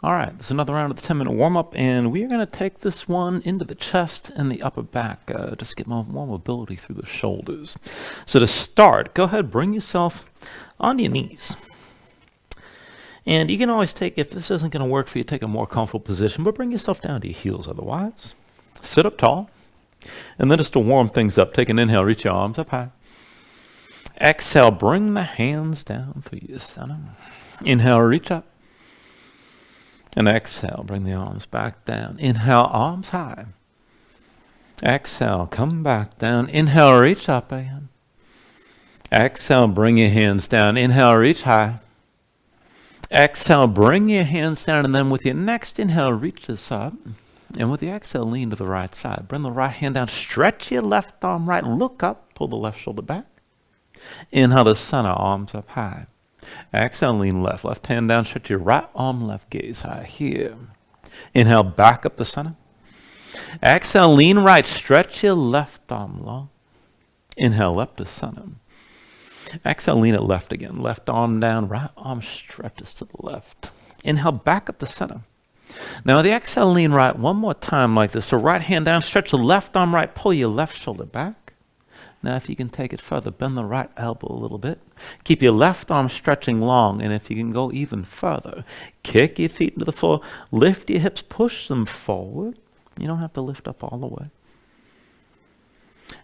All right, this is another round of the 10-minute warm-up, and we are going to take this one into the chest and the upper back, just to get more mobility through the shoulders. So to start, go ahead, bring yourself onto your knees. And you can always take, if this isn't going to work for you, take a more comfortable position, but bring yourself down to your heels otherwise. Sit up tall, and then just to warm things up, take an inhale, reach your arms up high. Exhale, bring the hands down for your center. Inhale, reach up. And exhale, bring the arms back down. Inhale, arms high. Exhale, come back down. Inhale, reach up again. Exhale, bring your hands down. Inhale, reach high. Exhale, bring your hands down, and then with your next inhale, reach this up. And with the exhale, lean to the right side. Bring the right hand down. Stretch your left arm right. Look up. Pull the left shoulder back. Inhale to center, arms up high. Exhale, lean left. Left hand down, stretch your right arm, left gaze high here. Inhale, back up the center. Exhale, lean right. Stretch your left arm long. Inhale, up to center. Exhale, lean it left again. Left arm down, right arm stretches to the left. Inhale, back up the center. Now, the exhale, lean right one more time like this. So right hand down, stretch the left arm right, pull your left shoulder back. Now, if you can take it further, bend the right elbow a little bit. Keep your left arm stretching long, and if you can go even further, kick your feet into the floor, lift your hips, push them forward. You don't have to lift up all the way.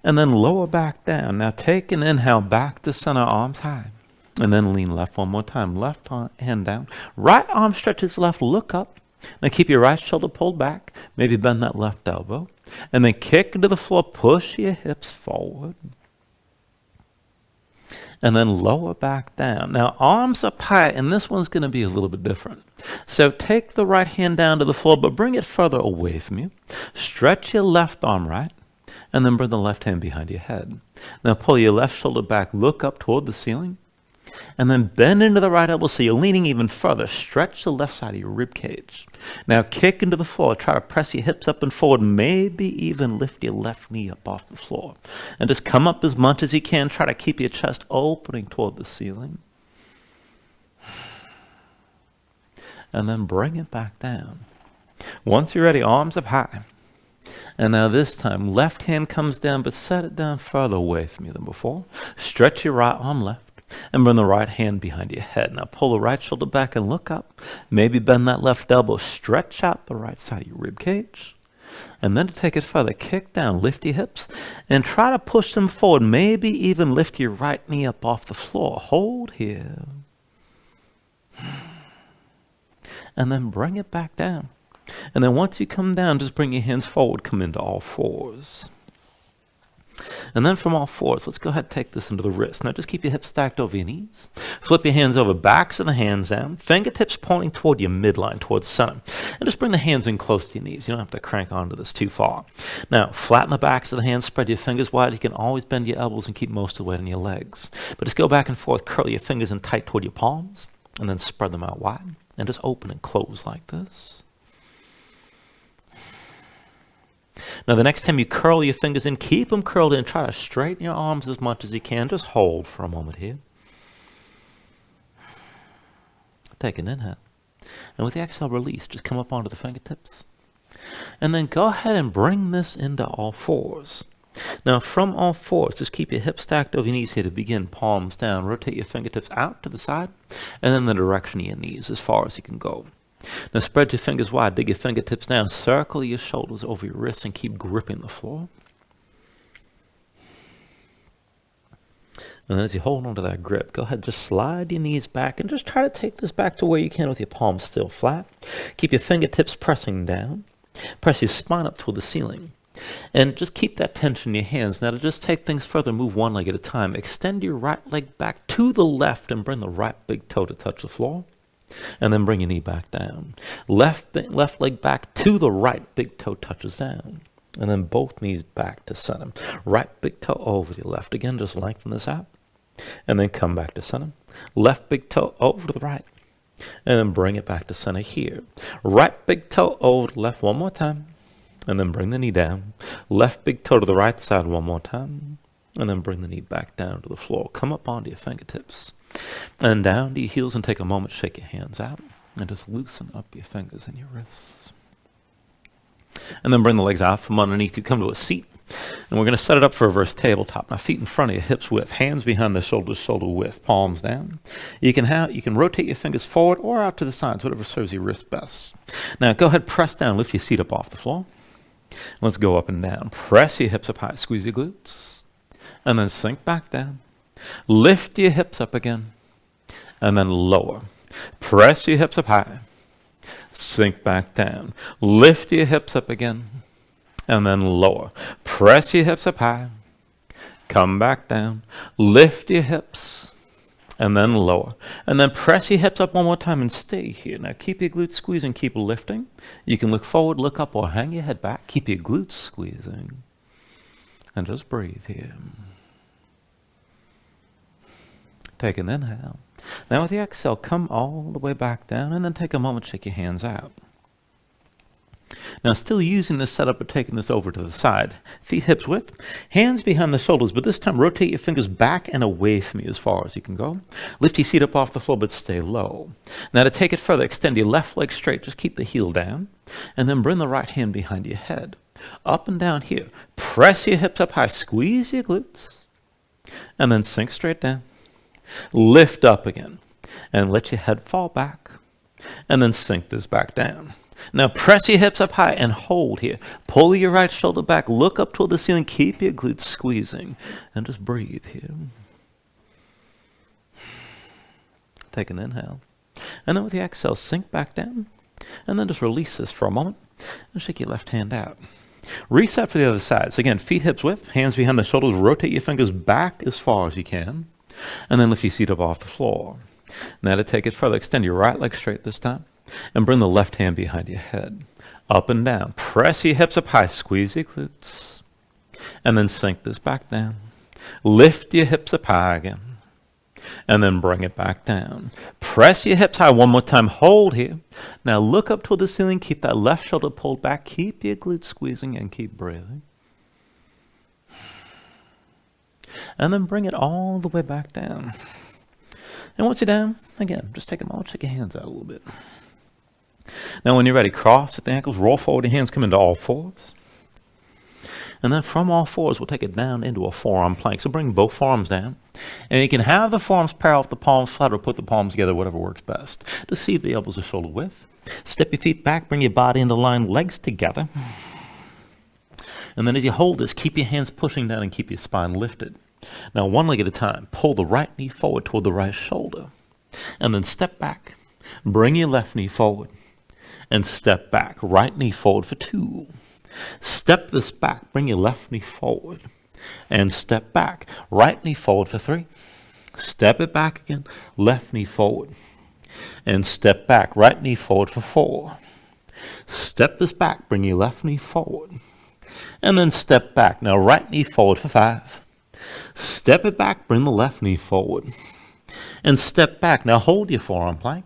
And then lower back down. Now, take an inhale back to center, arms high. And then lean left one more time. Left hand down. Right arm stretches left, look up. Now, keep your right shoulder pulled back. Maybe bend that left elbow. And then kick into the floor, push your hips forward. And then lower back down. Now, arms up high, and this one's going to be a little bit different. So take the right hand down to the floor, but bring it further away from you. Stretch your left arm right, and then bring the left hand behind your head. Now, pull your left shoulder back, look up toward the ceiling, and then bend into the right elbow so you're leaning even further. Stretch the left side of your rib cage. Now kick into the floor. Try to press your hips up and forward. Maybe even lift your left knee up off the floor. And just come up as much as you can. Try to keep your chest opening toward the ceiling. And then bring it back down. Once you're ready, arms up high. And now this time, left hand comes down, but set it down further away from you than before. Stretch your right arm left. And bring the right hand behind your head. Now pull the right shoulder back and look up. Maybe bend that left elbow. Stretch out the right side of your rib cage. And then to take it further, kick down, lift your hips, and try to push them forward. Maybe even lift your right knee up off the floor. Hold here. And then bring it back down. And then once you come down, just bring your hands forward. Come into all fours. And then from all fours, let's go ahead and take this into the wrist. Now just keep your hips stacked over your knees. Flip your hands over, backs of the hands down. Fingertips pointing toward your midline, towards center. And just bring the hands in close to your knees. You don't have to crank onto this too far. Now, flatten the backs of the hands, spread your fingers wide. You can always bend your elbows and keep most of the weight on your legs. But just go back and forth, curl your fingers in tight toward your palms, and then spread them out wide. And just open and close like this. Now, the next time you curl your fingers in, keep them curled in. Try to straighten your arms as much as you can. Just hold for a moment here. Take an inhale. And with the exhale, release. Just come up onto the fingertips. And then go ahead and bring this into all fours. Now, from all fours, just keep your hips stacked over your knees here to begin. Palms down. Rotate your fingertips out to the side. And then the direction of your knees as far as you can go. Now spread your fingers wide, dig your fingertips down, circle your shoulders over your wrists, and keep gripping the floor. And then as you hold on to that grip, go ahead, just slide your knees back and just try to take this back to where you can with your palms still flat. Keep your fingertips pressing down. Press your spine up toward the ceiling. And just keep that tension in your hands. Now to just take things further, move one leg at a time. Extend your right leg back to the left and bring the right big toe to touch the floor. And then bring your knee back down. Left leg back to the right, big toe touches down. And then both knees back to center. Right big toe over the left. Again, just lengthen this out. And then come back to center. Left big toe over to the right. And then bring it back to center here. Right big toe over to the left one more time. And then bring the knee down. Left big toe to the right side one more time. And then bring the knee back down to the floor. Come up onto your fingertips. And down to your heels and take a moment, shake your hands out. And just loosen up your fingers and your wrists. And then bring the legs out from underneath you. Come to a seat. And we're going to set it up for reverse tabletop. Now, feet in front of you, hips width, hands behind the shoulders, shoulder width, palms down. You can rotate your fingers forward or out to the sides, whatever serves your wrist best. Now, go ahead, press down, lift your seat up off the floor. Let's go up and down. Press your hips up high, squeeze your glutes, and then sink back down. Lift your hips up again, and then lower. Press your hips up high, sink back down. Lift your hips up again, and then lower. Press your hips up high, come back down. Lift your hips, and then lower. And then press your hips up one more time and stay here. Now keep your glutes squeezing, keep lifting. You can look forward, look up, or hang your head back. Keep your glutes squeezing. And just breathe here. Take an inhale. Now with the exhale, come all the way back down, and then take a moment, shake your hands out. Now still using this setup, but taking this over to the side. Feet hips width, hands behind the shoulders, but this time rotate your fingers back and away from you as far as you can go. Lift your seat up off the floor, but stay low. Now to take it further, extend your left leg straight, just keep the heel down, and then bring the right hand behind your head. Up and down here. Press your hips up high, squeeze your glutes, and then sink straight down. Lift up again, and let your head fall back, and then sink this back down. Now press your hips up high and hold here. Pull your right shoulder back, look up toward the ceiling, keep your glutes squeezing, and just breathe here. Take an inhale. And then with the exhale, sink back down, and then just release this for a moment, and shake your left hand out. Reset for the other side. So again, feet hips width, hands behind the shoulders, rotate your fingers back as far as you can, and then lift your seat up off the floor. Now to take it further, extend your right leg straight this time, and bring the left hand behind your head. Up and down. Press your hips up high, squeeze your glutes, and then sink this back down. Lift your hips up high again, and then bring it back down. Press your hips high one more time, hold here. Now look up toward the ceiling, keep that left shoulder pulled back, keep your glutes squeezing, and keep breathing. And then bring it all the way back down. And once you're down, again, just take a moment, shake your hands out a little bit. Now when you're ready, cross at the ankles, roll forward, your hands come into all fours. And then from all fours, we'll take it down into a forearm plank. So bring both forearms down. And you can have the forearms parallel with the palms flat, or put the palms together, whatever works best. Just see if the elbows are shoulder width. Step your feet back, bring your body into line, legs together. And then as you hold this, keep your hands pushing down and keep your spine lifted. Now one leg at a time, pull the right knee forward toward the right shoulder. And then step back, bring your left knee forward. And step back, right knee forward for 2. Step this back, bring your left knee forward. And step back, right knee forward for 3. Step it back again, left knee forward. And step back, right knee forward for 4. Step this back, bring your left knee forward. And then step back, now right knee forward for 5. Step it back, bring the left knee forward. And step back, now hold your forearm plank.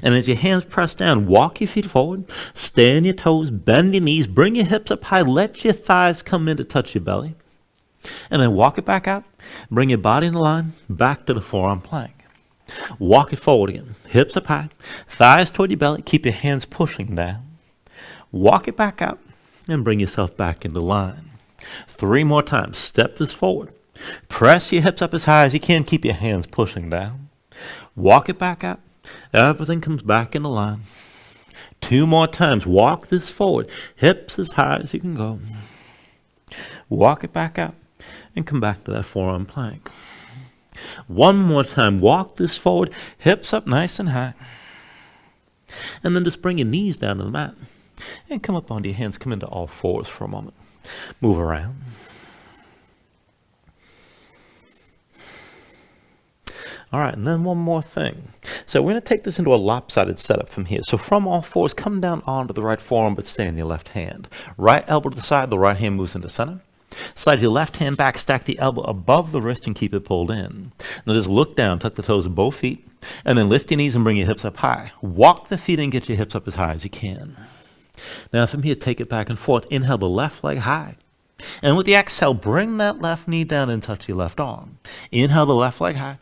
And as your hands press down, walk your feet forward, stay on your toes, bend your knees, bring your hips up high, let your thighs come in to touch your belly. And then walk it back out, bring your body in line, back to the forearm plank. Walk it forward again, hips up high, thighs toward your belly, keep your hands pushing down. Walk it back out, and bring yourself back into line. 3 more times, step this forward. Press your hips up as high as you can, keep your hands pushing down. Walk it back out. Everything comes back into line. 2 more times. Walk this forward. Hips as high as you can go. Walk it back out and come back to that forearm plank. 1 more time. Walk this forward. Hips up nice and high. And then just bring your knees down to the mat. And come up onto your hands. Come into all fours for a moment. Move around. All right, and then one more thing. So we're going to take this into a lopsided setup from here. So from all fours, come down onto the right forearm, but stay on your left hand. Right elbow to the side, the right hand moves into center. Slide your left hand back, stack the elbow above the wrist and keep it pulled in. Now just look down, tuck the toes of both feet, and then lift your knees and bring your hips up high. Walk the feet and get your hips up as high as you can. Now from here, take it back and forth. Inhale the left leg high. And with the exhale, bring that left knee down and touch your left arm. Inhale the left leg high.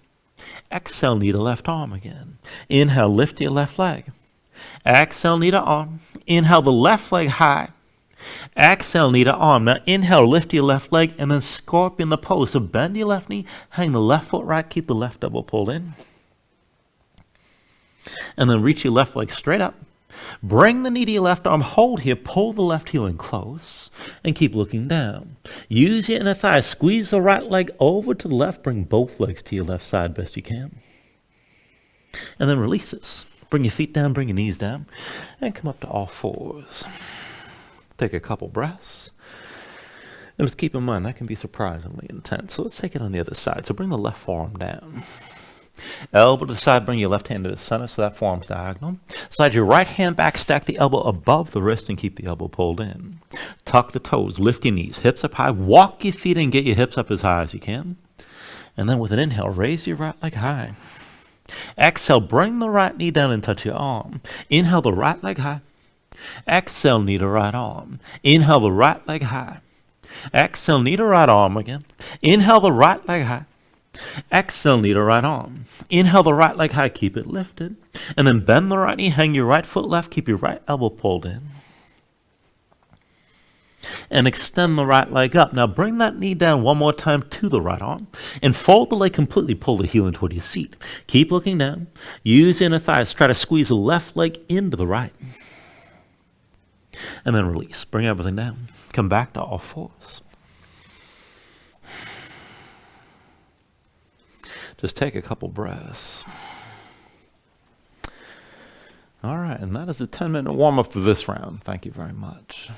Exhale, knee to left arm again. Inhale, lift your left leg. Exhale, knee to arm. Inhale the left leg high. Exhale, knee to arm. Now inhale, lift your left leg and then scorpion the pose. So bend your left knee, hang the left foot right, keep the left elbow pulled in. And then reach your left leg straight up. Bring the knee to your left arm, hold here, pull the left heel in close, and keep looking down. Use your inner thigh, squeeze the right leg over to the left, bring both legs to your left side best you can. And then release this. Bring your feet down, bring your knees down, and come up to all fours. Take a couple breaths. And just keep in mind, that can be surprisingly intense. So let's take it on the other side. So bring the left forearm down. Elbow to the side, bring your left hand to the center so that forearm's diagonal. Slide your right hand back, stack the elbow above the wrist and keep the elbow pulled in. Tuck the toes, lift your knees, hips up high, walk your feet and get your hips up as high as you can. And then with an inhale, raise your right leg high. Exhale, bring the right knee down and touch your arm. Inhale the right leg high. Exhale, knee to right arm. Inhale the right leg high. Exhale, knee to right arm again. Inhale the right leg high. Exhale, knee to right arm. Inhale the right leg high, keep it lifted. And then bend the right knee, hang your right foot left, keep your right elbow pulled in. And extend the right leg up. Now bring that knee down one more time to the right arm. And fold the leg completely, pull the heel in toward your seat. Keep looking down. Use inner thighs, try to squeeze the left leg into the right. And then release, bring everything down. Come back to all fours. Just take a couple breaths. All right, and that is a 10-minute warm-up for this round. Thank you very much.